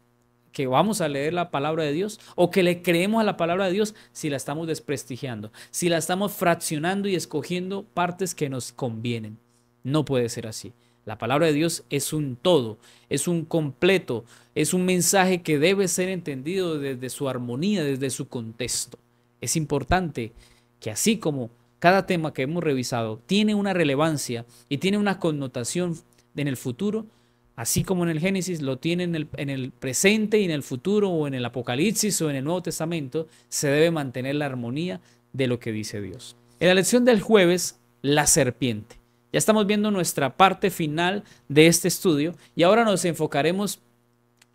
que vamos a leer la palabra de Dios o que le creemos a la palabra de Dios si la estamos desprestigiando, si la estamos fraccionando y escogiendo partes que nos convienen. No puede ser así. La palabra de Dios es un todo, es un completo, es un mensaje que debe ser entendido desde su armonía, desde su contexto. Es importante que así como cada tema que hemos revisado tiene una relevancia y tiene una connotación en el futuro, así como en el Génesis lo tiene en el presente y en el futuro, o en el Apocalipsis o en el Nuevo Testamento, se debe mantener la armonía de lo que dice Dios. En la lección del jueves, la serpiente. Ya estamos viendo nuestra parte final de este estudio y ahora nos enfocaremos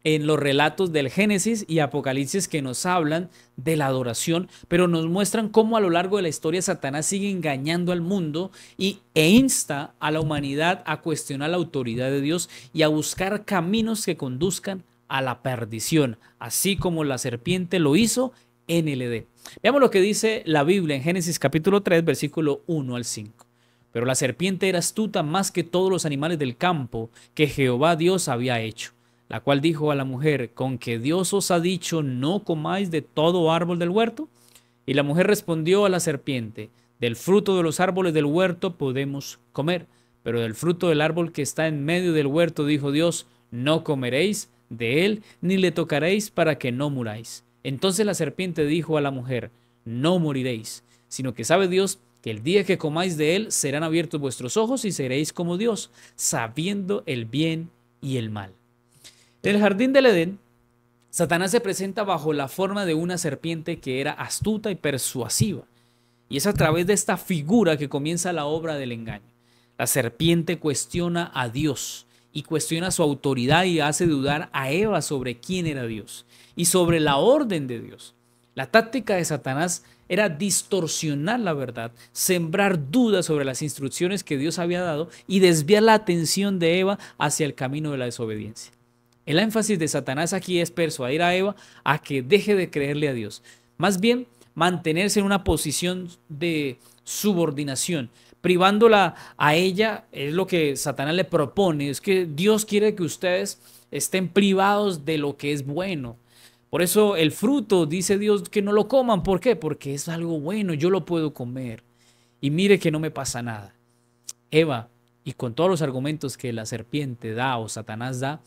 en los relatos del Génesis y Apocalipsis que nos hablan de la adoración, pero nos muestran cómo a lo largo de la historia Satanás sigue engañando al mundo e insta a la humanidad a cuestionar la autoridad de Dios y a buscar caminos que conduzcan a la perdición, así como la serpiente lo hizo en el Edén. Veamos lo que dice la Biblia en Génesis capítulo 3, versículo 1 al 5. Pero la serpiente era astuta más que todos los animales del campo que Jehová Dios había hecho, la cual dijo a la mujer: ¿con que Dios os ha dicho no comáis de todo árbol del huerto? Y la mujer respondió a la serpiente: del fruto de los árboles del huerto podemos comer, pero del fruto del árbol que está en medio del huerto, dijo Dios, no comeréis de él, ni le tocaréis, para que no muráis. Entonces la serpiente dijo a la mujer: no moriréis, sino que sabe Dios que el día que comáis de él serán abiertos vuestros ojos y seréis como Dios, sabiendo el bien y el mal. En el jardín del Edén, Satanás se presenta bajo la forma de una serpiente que era astuta y persuasiva. Y es a través de esta figura que comienza la obra del engaño. La serpiente cuestiona a Dios y cuestiona su autoridad y hace dudar a Eva sobre quién era Dios y sobre la orden de Dios. La táctica de Satanás era distorsionar la verdad, sembrar dudas sobre las instrucciones que Dios había dado y desviar la atención de Eva hacia el camino de la desobediencia. El énfasis de Satanás aquí es persuadir a Eva a que deje de creerle a Dios. Más bien, mantenerse en una posición de subordinación, privándola a ella. Es lo que Satanás le propone. Es que Dios quiere que ustedes estén privados de lo que es bueno. Por eso el fruto, dice Dios, que no lo coman. ¿Por qué? Porque es algo bueno, yo lo puedo comer. Y mire que no me pasa nada. Eva, y con todos los argumentos que la serpiente da o Satanás da,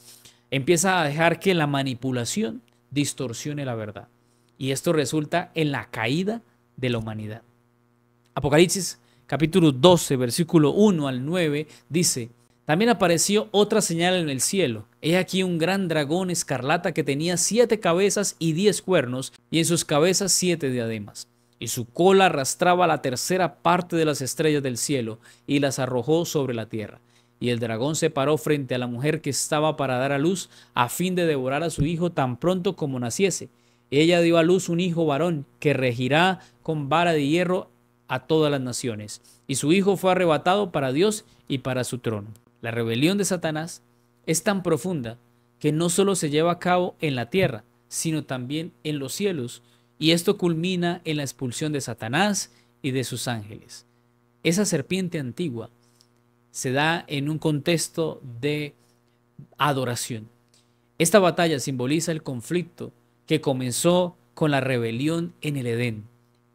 empieza a dejar que la manipulación distorsione la verdad. Y esto resulta en la caída de la humanidad. Apocalipsis capítulo 12, versículo 1 al 9 dice: también apareció otra señal en el cielo. He aquí un gran dragón escarlata que tenía 7 cabezas y 10 cuernos, y en sus cabezas 7 diademas. Y su cola arrastraba la tercera parte de las estrellas del cielo, y las arrojó sobre la tierra. Y el dragón se paró frente a la mujer que estaba para dar a luz, a fin de devorar a su hijo tan pronto como naciese. Ella dio a luz un hijo varón, que regirá con vara de hierro a todas las naciones. Y su hijo fue arrebatado para Dios y para su trono. La rebelión de Satanás es tan profunda que no solo se lleva a cabo en la tierra, sino también en los cielos y esto culmina en la expulsión de Satanás y de sus ángeles. Esa serpiente antigua se da en un contexto de adoración. Esta batalla simboliza el conflicto que comenzó con la rebelión en el Edén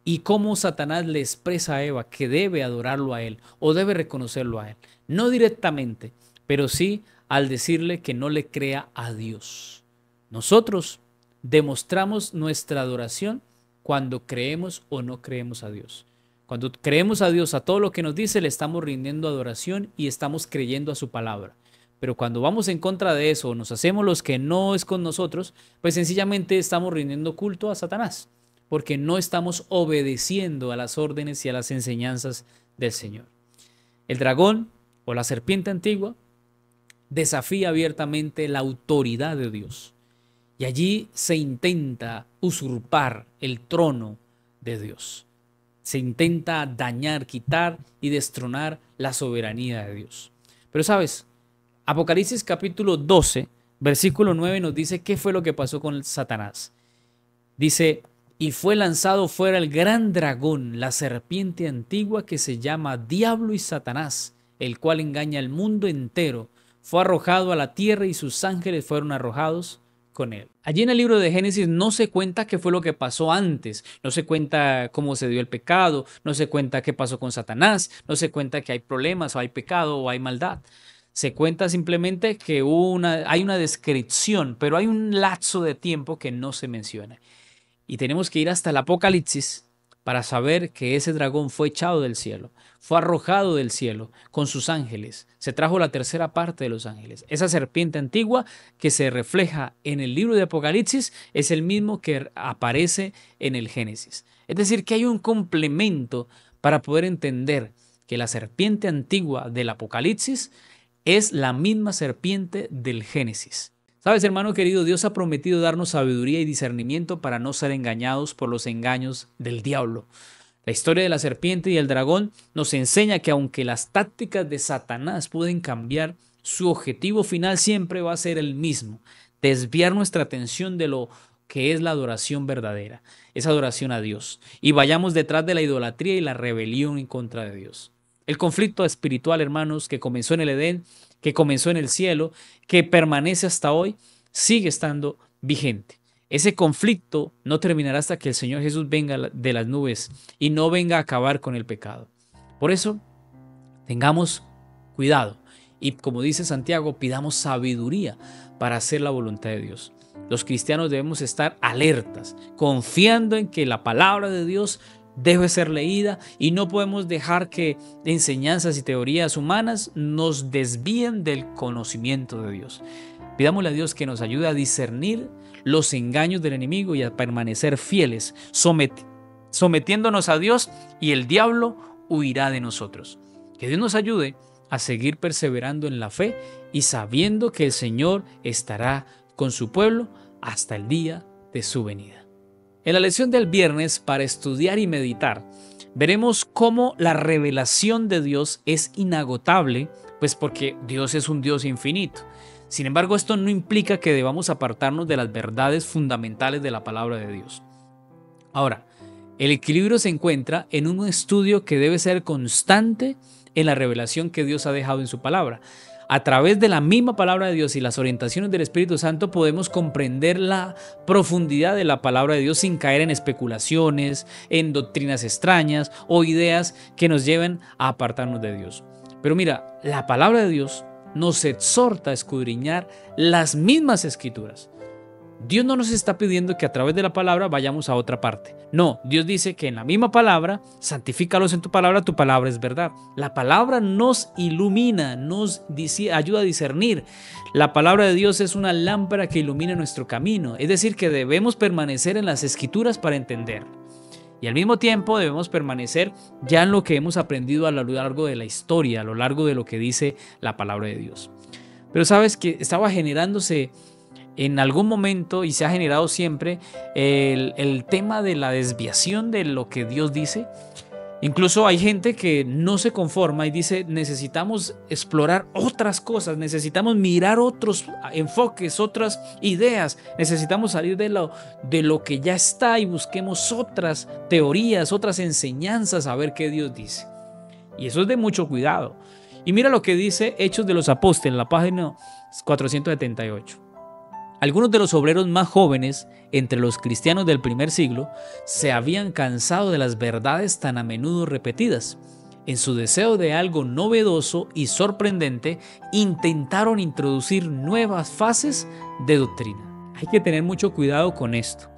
y cómo Satanás le expresa a Eva que debe adorarlo a él o debe reconocerlo a él. No directamente, pero sí al decirle que no le crea a Dios. Nosotros demostramos nuestra adoración cuando creemos o no creemos a Dios. Cuando creemos a Dios, a todo lo que nos dice, le estamos rindiendo adoración y estamos creyendo a su palabra. Pero cuando vamos en contra de eso, o nos hacemos los que no es con nosotros, pues sencillamente estamos rindiendo culto a Satanás, porque no estamos obedeciendo a las órdenes y a las enseñanzas del Señor. El dragón o la serpiente antigua desafía abiertamente la autoridad de Dios. Y allí se intenta usurpar el trono de Dios. Se intenta dañar, quitar y destronar la soberanía de Dios. Pero sabes, Apocalipsis capítulo 12, versículo 9 nos dice qué fue lo que pasó con Satanás. Dice, y fue lanzado fuera el gran dragón, la serpiente antigua que se llama Diablo y Satanás, el cual engaña al mundo entero. Fue arrojado a la tierra y sus ángeles fueron arrojados con él. Allí en el libro de Génesis no se cuenta qué fue lo que pasó antes, no se cuenta cómo se dio el pecado, no se cuenta qué pasó con Satanás, no se cuenta que hay problemas o hay pecado o hay maldad. Se cuenta simplemente que hay una descripción, pero hay un lapso de tiempo que no se menciona. Y tenemos que ir hasta el Apocalipsis para saber que ese dragón fue echado del cielo, fue arrojado del cielo con sus ángeles. Se trajo la tercera parte de los ángeles. Esa serpiente antigua que se refleja en el libro de Apocalipsis es el mismo que aparece en el Génesis. Es decir, que hay un complemento para poder entender que la serpiente antigua del Apocalipsis es la misma serpiente del Génesis. Sabes, hermano querido, Dios ha prometido darnos sabiduría y discernimiento para no ser engañados por los engaños del diablo. La historia de la serpiente y el dragón nos enseña que aunque las tácticas de Satanás pueden cambiar, su objetivo final siempre va a ser el mismo: desviar nuestra atención de lo que es la adoración verdadera, esa adoración a Dios, y vayamos detrás de la idolatría y la rebelión en contra de Dios. El conflicto espiritual, hermanos, que comenzó en el Edén, que comenzó en el cielo, que permanece hasta hoy, sigue estando vigente. Ese conflicto no terminará hasta que el Señor Jesús venga de las nubes y no venga a acabar con el pecado. Por eso, tengamos cuidado y, como dice Santiago, pidamos sabiduría para hacer la voluntad de Dios. Los cristianos debemos estar alertas, confiando en que la palabra de Dios debe ser leída y no podemos dejar que enseñanzas y teorías humanas nos desvíen del conocimiento de Dios. Pidámosle a Dios que nos ayude a discernir los engaños del enemigo y a permanecer fieles, sometiéndonos a Dios, y el diablo huirá de nosotros. Que Dios nos ayude a seguir perseverando en la fe y sabiendo que el Señor estará con su pueblo hasta el día de su venida. En la lección del viernes, para estudiar y meditar, veremos cómo la revelación de Dios es inagotable, pues porque Dios es un Dios infinito. Sin embargo, esto no implica que debamos apartarnos de las verdades fundamentales de la palabra de Dios. Ahora, el equilibrio se encuentra en un estudio que debe ser constante en la revelación que Dios ha dejado en su palabra. A través de la misma palabra de Dios y las orientaciones del Espíritu Santo podemos comprender la profundidad de la palabra de Dios sin caer en especulaciones, en doctrinas extrañas o ideas que nos lleven a apartarnos de Dios. Pero mira, la palabra de Dios nos exhorta a escudriñar las mismas escrituras. Dios no nos está pidiendo que a través de la palabra vayamos a otra parte. No, Dios dice que en la misma palabra, santifícalos en tu palabra es verdad. La palabra nos ilumina, nos ayuda a discernir. La palabra de Dios es una lámpara que ilumina nuestro camino. Es decir, que debemos permanecer en las escrituras para entender. Y al mismo tiempo debemos permanecer ya en lo que hemos aprendido a lo largo de la historia, a lo largo de lo que dice la palabra de Dios. Pero sabes que estaba generándose en algún momento, y se ha generado siempre, el tema de la desviación de lo que Dios dice. Incluso hay gente que no se conforma y dice, necesitamos explorar otras cosas, necesitamos mirar otros enfoques, otras ideas, necesitamos salir de lo que ya está y busquemos otras teorías, otras enseñanzas, a ver qué Dios dice. Y eso es de mucho cuidado. Y mira lo que dice Hechos de los Apóstoles, en la página 478. Algunos de los obreros más jóvenes entre los cristianos del primer siglo se habían cansado de las verdades tan a menudo repetidas. En su deseo de algo novedoso y sorprendente, intentaron introducir nuevas fases de doctrina. Hay que tener mucho cuidado con esto,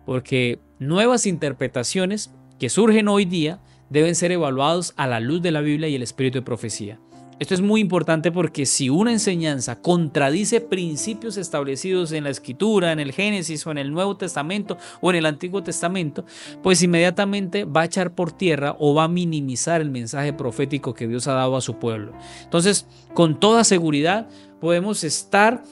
porque nuevas interpretaciones que surgen hoy día deben ser evaluados a la luz de la Biblia y el espíritu de profecía. Esto es muy importante porque si una enseñanza contradice principios establecidos en la Escritura, en el Génesis o en el Nuevo Testamento o en el Antiguo Testamento, pues inmediatamente va a echar por tierra o va a minimizar el mensaje profético que Dios ha dado a su pueblo. Entonces, con toda seguridad podemos estar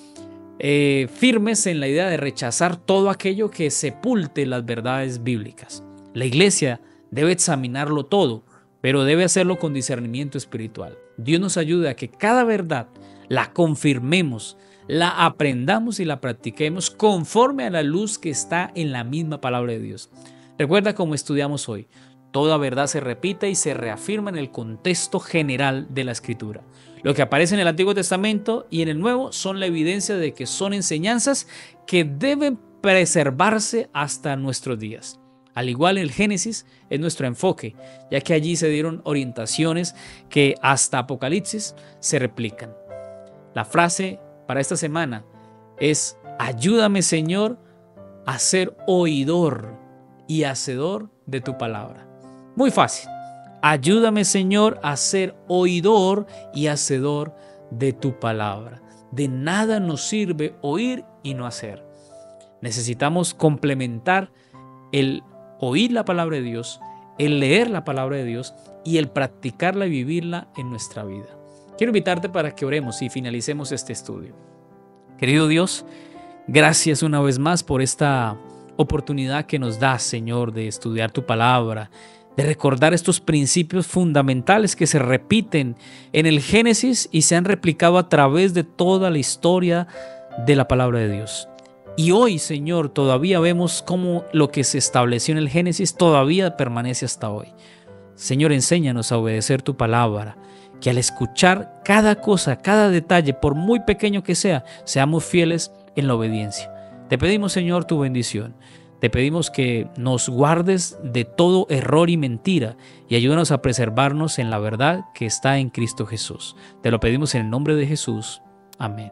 firmes en la idea de rechazar todo aquello que sepulte las verdades bíblicas. La iglesia debe examinarlo todo, pero debe hacerlo con discernimiento espiritual. Dios nos ayude a que cada verdad la confirmemos, la aprendamos y la practiquemos conforme a la luz que está en la misma palabra de Dios. Recuerda como estudiamos hoy, toda verdad se repite y se reafirma en el contexto general de la Escritura. Lo que aparece en el Antiguo Testamento y en el Nuevo son la evidencia de que son enseñanzas que deben preservarse hasta nuestros días. Al igual, el Génesis es nuestro enfoque, ya que allí se dieron orientaciones que hasta Apocalipsis se replican. La frase para esta semana es: ayúdame, Señor, a ser oidor y hacedor de tu palabra. Muy fácil. Ayúdame, Señor, a ser oidor y hacedor de tu palabra. De nada nos sirve oír y no hacer. Necesitamos complementar el oír la palabra de Dios, el leer la palabra de Dios y el practicarla y vivirla en nuestra vida. Quiero invitarte para que oremos y finalicemos este estudio. Querido Dios, gracias una vez más por esta oportunidad que nos das, Señor, de estudiar tu palabra, de recordar estos principios fundamentales que se repiten en el Génesis y se han replicado a través de toda la historia de la palabra de Dios. Y hoy, Señor, todavía vemos cómo lo que se estableció en el Génesis todavía permanece hasta hoy. Señor, enséñanos a obedecer tu palabra, que al escuchar cada cosa, cada detalle, por muy pequeño que sea, seamos fieles en la obediencia. Te pedimos, Señor, tu bendición. Te pedimos que nos guardes de todo error y mentira y ayúdanos a preservarnos en la verdad que está en Cristo Jesús. Te lo pedimos en el nombre de Jesús. Amén.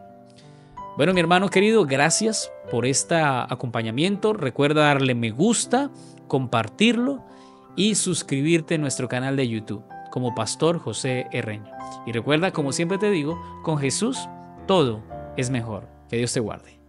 Bueno, mi hermano querido, gracias por este acompañamiento. Recuerda darle me gusta, compartirlo y suscribirte a nuestro canal de YouTube como Pastor José Herreño. Y recuerda, como siempre te digo, con Jesús todo es mejor. Que Dios te guarde.